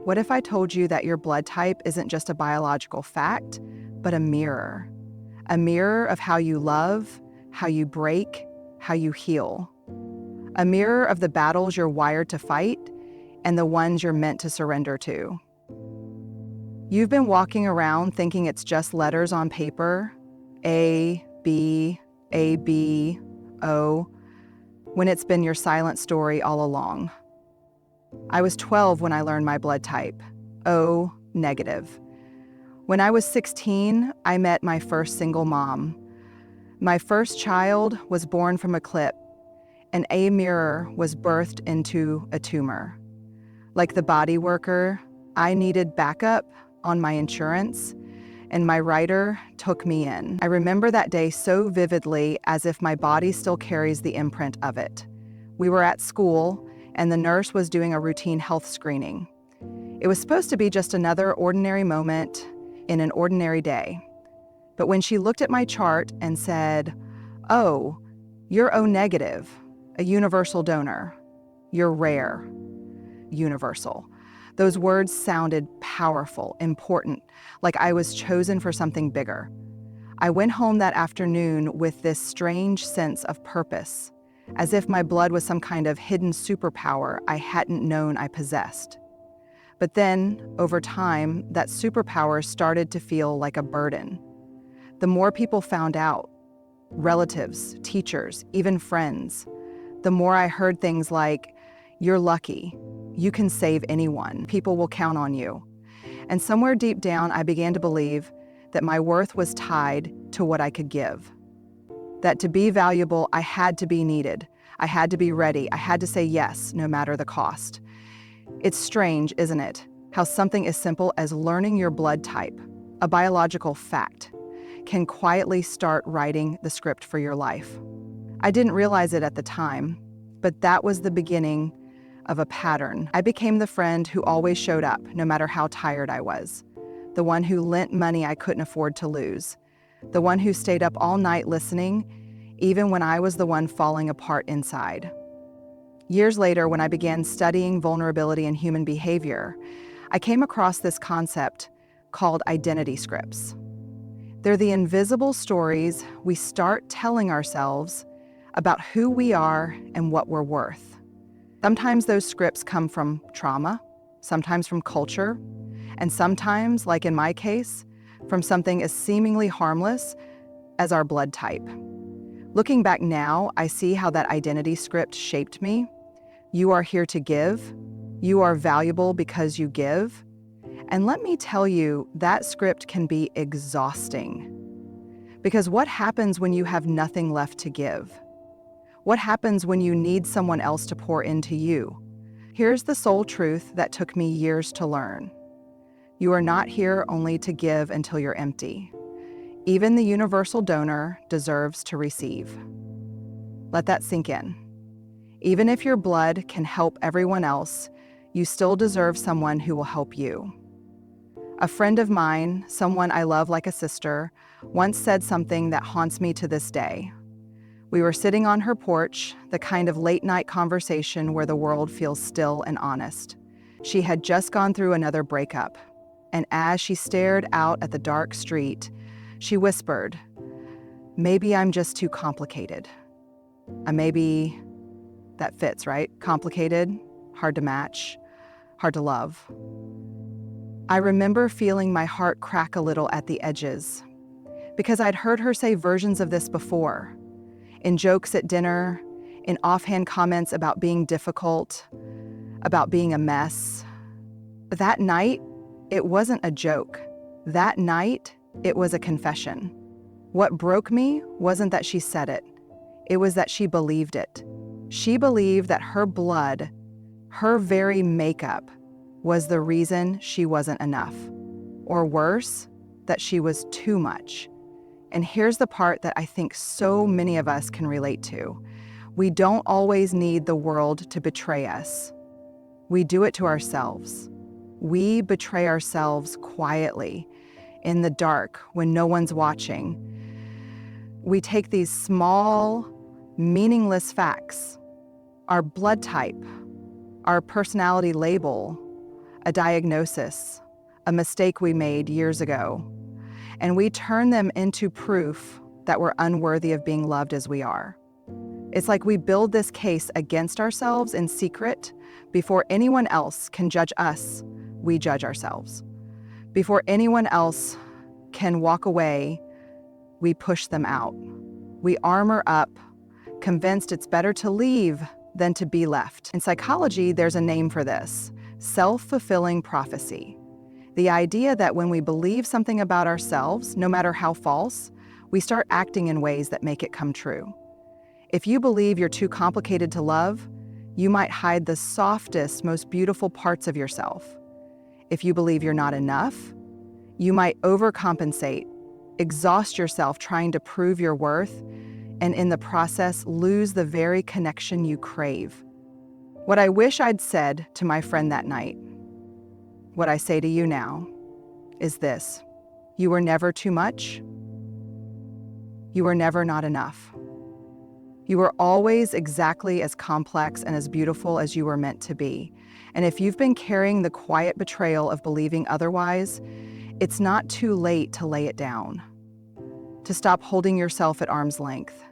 What if I told you that your blood type isn't just a biological fact, but a mirror? A mirror of how you love, how you break, how you heal. A mirror of the battles you're wired to fight and the ones you're meant to surrender to. You've been walking around thinking it's just letters on paper, A, B, O, when it's been your silent story all along. I was 12 when I learned my blood type, O negative. When I was 16, I met my first single mom. My first child was born from a clip, and a mirror was birthed into a tumor. Like the body worker, I needed backup on my insurance, and my writer took me in. I remember that day so vividly, as if my body still carries the imprint of it. We were at school, and the nurse was doing a routine health screening. It was supposed to be just another ordinary moment in an ordinary day. But when she looked at my chart and said, "Oh, you're O negative, a universal donor. You're rare, universal." Those words sounded powerful, important, like I was chosen for something bigger. I went home that afternoon with this strange sense of purpose, as if my blood was some kind of hidden superpower I hadn't known I possessed. But then, over time, that superpower started to feel like a burden. The more people found out, relatives, teachers, even friends, the more I heard things like, "You're lucky. You can save anyone. People will count on you." And somewhere deep down, I began to believe that my worth was tied to what I could give. That to be valuable, I had to be needed. I had to be ready. I had to say yes, no matter the cost. It's strange, isn't it? How something as simple as learning your blood type, a biological fact, can quietly start writing the script for your life. I didn't realize it at the time, but that was the beginning of a pattern. I became the friend who always showed up, no matter how tired I was. The one who lent money I couldn't afford to lose. The one who stayed up all night listening, even when I was the one falling apart inside. Years later, when I began studying vulnerability and human behavior, I came across this concept called identity scripts. They're the invisible stories we start telling ourselves about who we are and what we're worth. Sometimes those scripts come from trauma, sometimes from culture, and sometimes, like in my case, from something as seemingly harmless as our blood type. Looking back now, I see how that identity script shaped me. You are here to give. You are valuable because you give. And let me tell you, that script can be exhausting. Because what happens when you have nothing left to give? What happens when you need someone else to pour into you? Here's the soul truth that took me years to learn. You are not here only to give until you're empty. Even the universal donor deserves to receive. Let that sink in. Even if your blood can help everyone else, you still deserve someone who will help you. A friend of mine, someone I love like a sister, once said something that haunts me to this day. We were sitting on her porch, the kind of late-night conversation where the world feels still and honest. She had just gone through another breakup, and as she stared out at the dark street, she whispered, "Maybe I'm just too complicated." A maybe that fits, right? Complicated, hard to match, hard to love. I remember feeling my heart crack a little at the edges, because I'd heard her say versions of this before. In jokes at dinner, in offhand comments about being difficult, about being a mess. That night, it wasn't a joke. That night, it was a confession. What broke me wasn't that she said it. It was that she believed it. She believed that her blood, her very makeup, was the reason she wasn't enough. Or worse, that she was too much. And here's the part that I think so many of us can relate to. We don't always need the world to betray us. We do it to ourselves. We betray ourselves quietly, in the dark, when no one's watching. We take these small, meaningless facts, our blood type, our personality label, a diagnosis, a mistake we made years ago, and we turn them into proof that we're unworthy of being loved as we are. It's like we build this case against ourselves in secret. Before anyone else can judge us, we judge ourselves. Before anyone else can walk away, we push them out. We armor up, convinced it's better to leave than to be left. In psychology, there's a name for this: self-fulfilling prophecy. The idea that when we believe something about ourselves, no matter how false, we start acting in ways that make it come true. If you believe you're too complicated to love, you might hide the softest, most beautiful parts of yourself. If you believe you're not enough, you might overcompensate, exhaust yourself trying to prove your worth, and in the process, lose the very connection you crave. What I wish I'd said to my friend that night, what I say to you now, is this: you were never too much. You were never not enough. You were always exactly as complex and as beautiful as you were meant to be. And if you've been carrying the quiet betrayal of believing otherwise, it's not too late to lay it down, to stop holding yourself at arm's length,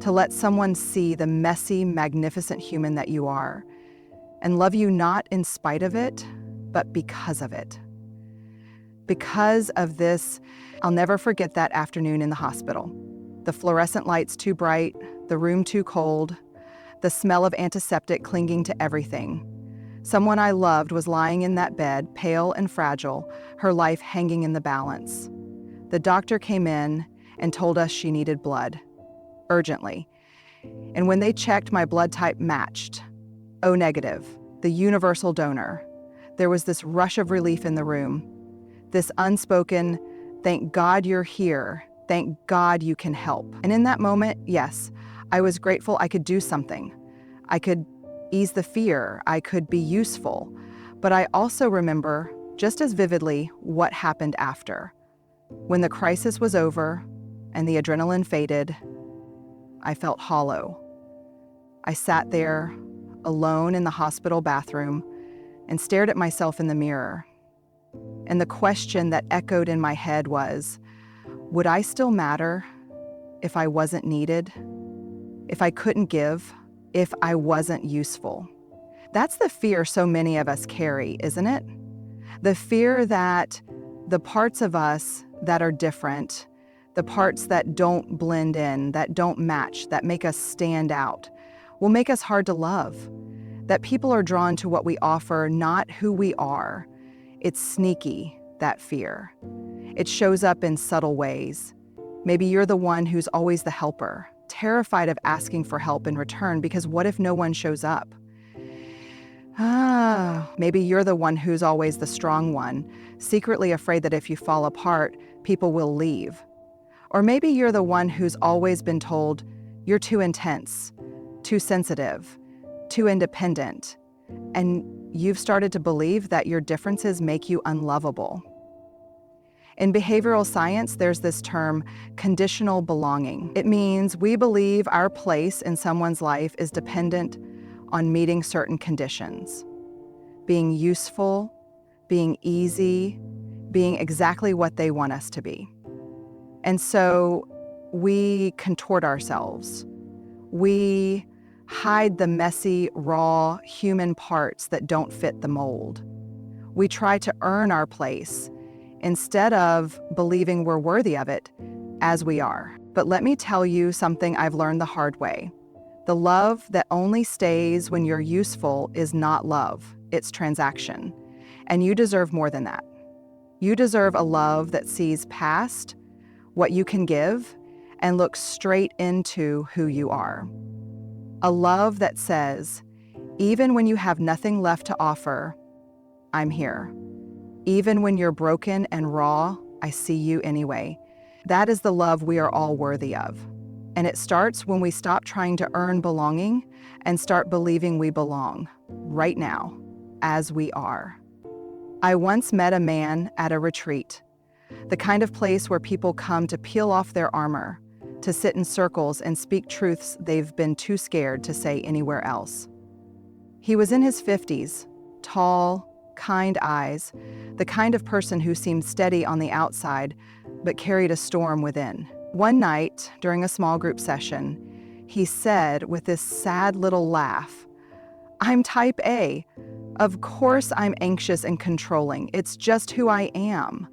to let someone see the messy, magnificent human that you are, and love you not in spite of it, but because of it. Because of this, I'll never forget that afternoon in the hospital. The fluorescent lights too bright, the room too cold, the smell of antiseptic clinging to everything. Someone I loved was lying in that bed, pale and fragile, her life hanging in the balance. The doctor came in and told us she needed blood, urgently. And when they checked, my blood type matched. O negative, the universal donor. There was this rush of relief in the room, this unspoken, "Thank God you're here. Thank God you can help." And in that moment, yes, I was grateful I could do something. I could ease the fear. I could be useful. But I also remember, just as vividly, what happened after. When the crisis was over and the adrenaline faded, I felt hollow. I sat there, alone in the hospital bathroom, and stared at myself in the mirror. And the question that echoed in my head was, would I still matter if I wasn't needed? If I couldn't give? If I wasn't useful? That's the fear so many of us carry, isn't it? The fear that the parts of us that are different, the parts that don't blend in, that don't match, that make us stand out, will make us hard to love. That people are drawn to what we offer, not who we are. It's sneaky, that fear. It shows up in subtle ways. Maybe you're the one who's always the helper, terrified of asking for help in return because what if no one shows up? Maybe you're the one who's always the strong one, secretly afraid that if you fall apart, people will leave. Or maybe you're the one who's always been told, you're too intense, too sensitive, too independent, and you've started to believe that your differences make you unlovable. In behavioral science, there's this term, conditional belonging. It means we believe our place in someone's life is dependent on meeting certain conditions. Being useful, being easy, being exactly what they want us to be. And so we contort ourselves. We hide the messy, raw, human parts that don't fit the mold. We try to earn our place instead of believing we're worthy of it as we are. But let me tell you something I've learned the hard way. The love that only stays when you're useful is not love, it's transaction. And you deserve more than that. You deserve a love that sees past what you can give and looks straight into who you are. A love that says, even when you have nothing left to offer, I'm here. Even when you're broken and raw, I see you anyway. That is the love we are all worthy of. And it starts when we stop trying to earn belonging and start believing we belong, right now, as we are. I once met a man at a retreat, the kind of place where people come to peel off their armor, to sit in circles and speak truths they've been too scared to say anywhere else. He was in his 50s, tall, kind eyes, the kind of person who seemed steady on the outside but carried a storm within. One night, during a small group session, he said with this sad little laugh, "I'm type A. Of course I'm anxious and controlling. It's just who I am."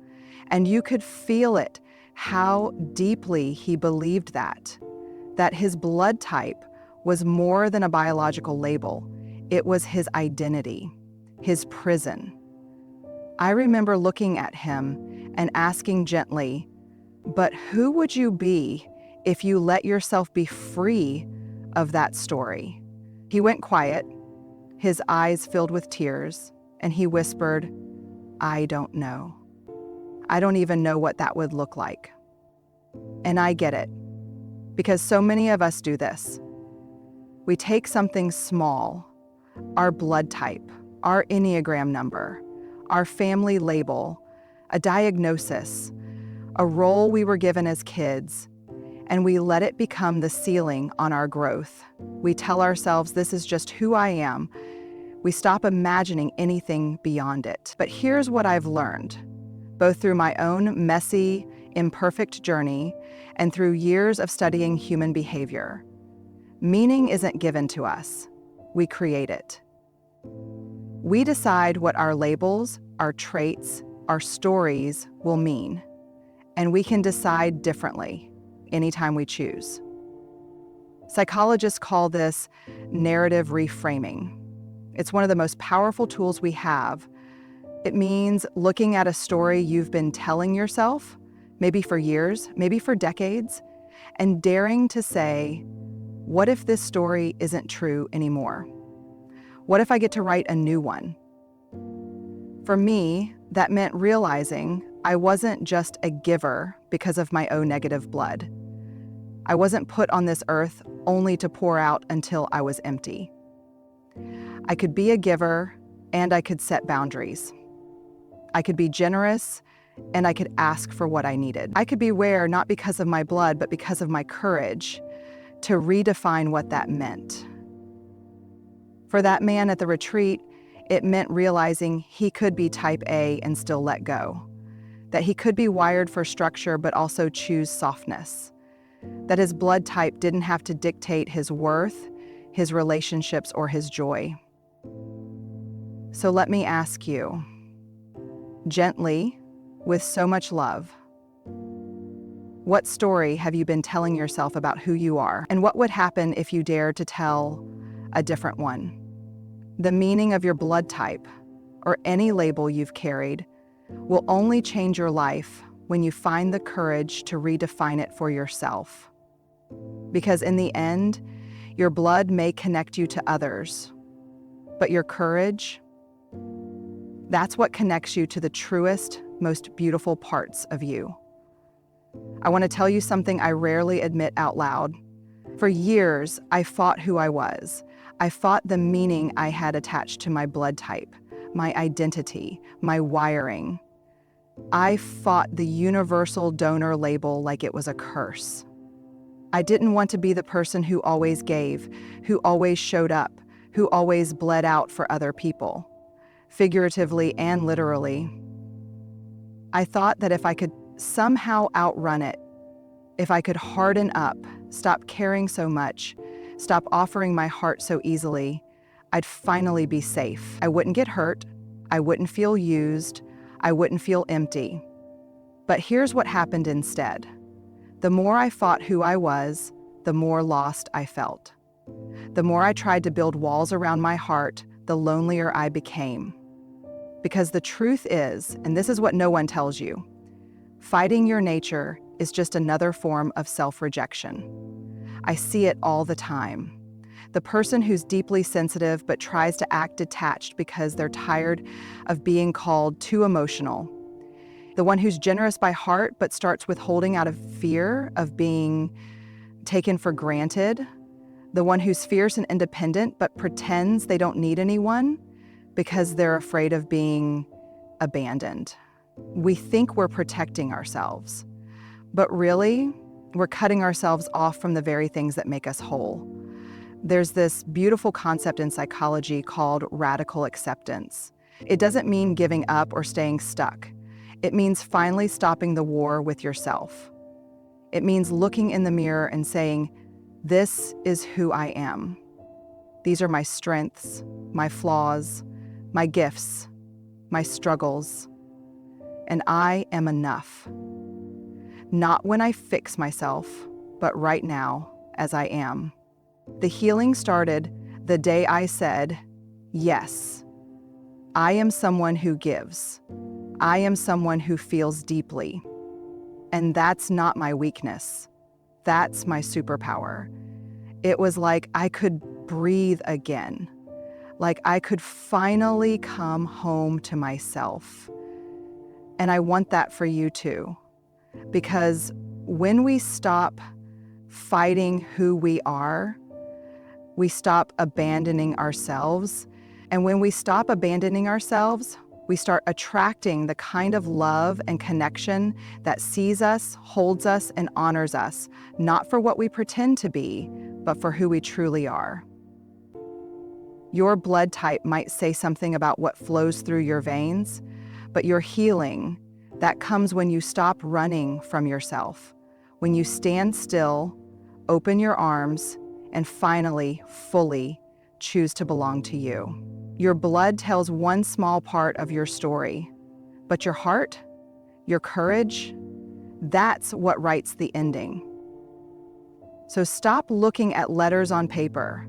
And you could feel it, how deeply he believed that his blood type was more than a biological label. It was his identity, his prison. I remember looking at him and asking gently, "But who would you be if you let yourself be free of that story?" He went quiet, his eyes filled with tears, and he whispered, "I don't know. I don't even know what that would look like." And I get it, because so many of us do this. We take something small, our blood type, our Enneagram number, our family label, a diagnosis, a role we were given as kids, and we let it become the ceiling on our growth. We tell ourselves, this is just who I am. We stop imagining anything beyond it. But here's what I've learned, both through my own messy, imperfect journey and through years of studying human behavior. Meaning isn't given to us. We create it. We decide what our labels, our traits, our stories will mean, and we can decide differently anytime we choose. Psychologists call this narrative reframing. It's one of the most powerful tools we have. It means looking at a story you've been telling yourself, maybe for years, maybe for decades, and daring to say, what if this story isn't true anymore? What if I get to write a new one? For me, that meant realizing I wasn't just a giver because of my O negative blood. I wasn't put on this earth only to pour out until I was empty. I could be a giver and I could set boundaries. I could be generous and I could ask for what I needed. I could be rare not because of my blood, but because of my courage to redefine what that meant. For that man at the retreat, it meant realizing he could be type A and still let go, that he could be wired for structure but also choose softness, that his blood type didn't have to dictate his worth, his relationships, or his joy. So let me ask you, gently, with so much love, what story have you been telling yourself about who you are? And what would happen if you dared to tell a different one? The meaning of your blood type, or any label you've carried, will only change your life when you find the courage to redefine it for yourself. Because in the end, your blood may connect you to others, but your courage, that's what connects you to the truest, most beautiful parts of you. I want to tell you something I rarely admit out loud. For years, I fought who I was. I fought the meaning I had attached to my blood type, my identity, my wiring. I fought the universal donor label like it was a curse. I didn't want to be the person who always gave, who always showed up, who always bled out for other people, figuratively and literally. I thought that if I could somehow outrun it, if I could harden up, stop caring so much, stop offering my heart so easily, I'd finally be safe. I wouldn't get hurt, I wouldn't feel used, I wouldn't feel empty. But here's what happened instead. The more I fought who I was, the more lost I felt. The more I tried to build walls around my heart, the lonelier I became. Because the truth is, and this is what no one tells you, fighting your nature is just another form of self-rejection. I see it all the time. The person who's deeply sensitive but tries to act detached because they're tired of being called too emotional. The one who's generous by heart but starts withholding out of fear of being taken for granted. The one who's fierce and independent but pretends they don't need anyone because they're afraid of being abandoned. We think we're protecting ourselves, but really, we're cutting ourselves off from the very things that make us whole. There's this beautiful concept in psychology called radical acceptance. It doesn't mean giving up or staying stuck. It means finally stopping the war with yourself. It means looking in the mirror and saying, "This is who I am. These are my strengths, my flaws, my gifts, my struggles, and I am enough. Not when I fix myself, but right now, as I am." The healing started the day I said, "Yes, I am someone who gives. I am someone who feels deeply. And that's not my weakness. That's my superpower." It was like I could breathe again, like I could finally come home to myself. And I want that for you too, because when we stop fighting who we are, we stop abandoning ourselves. And when we stop abandoning ourselves, we start attracting the kind of love and connection that sees us, holds us, and honors us, not for what we pretend to be, but for who we truly are. Your blood type might say something about what flows through your veins, but your healing, that comes when you stop running from yourself, when you stand still, open your arms, and finally, fully choose to belong to you. Your blood tells one small part of your story, but your heart, your courage, that's what writes the ending. So stop looking at letters on paper.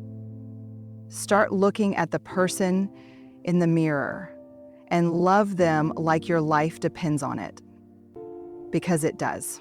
Start looking at the person in the mirror and love them like your life depends on it, because it does.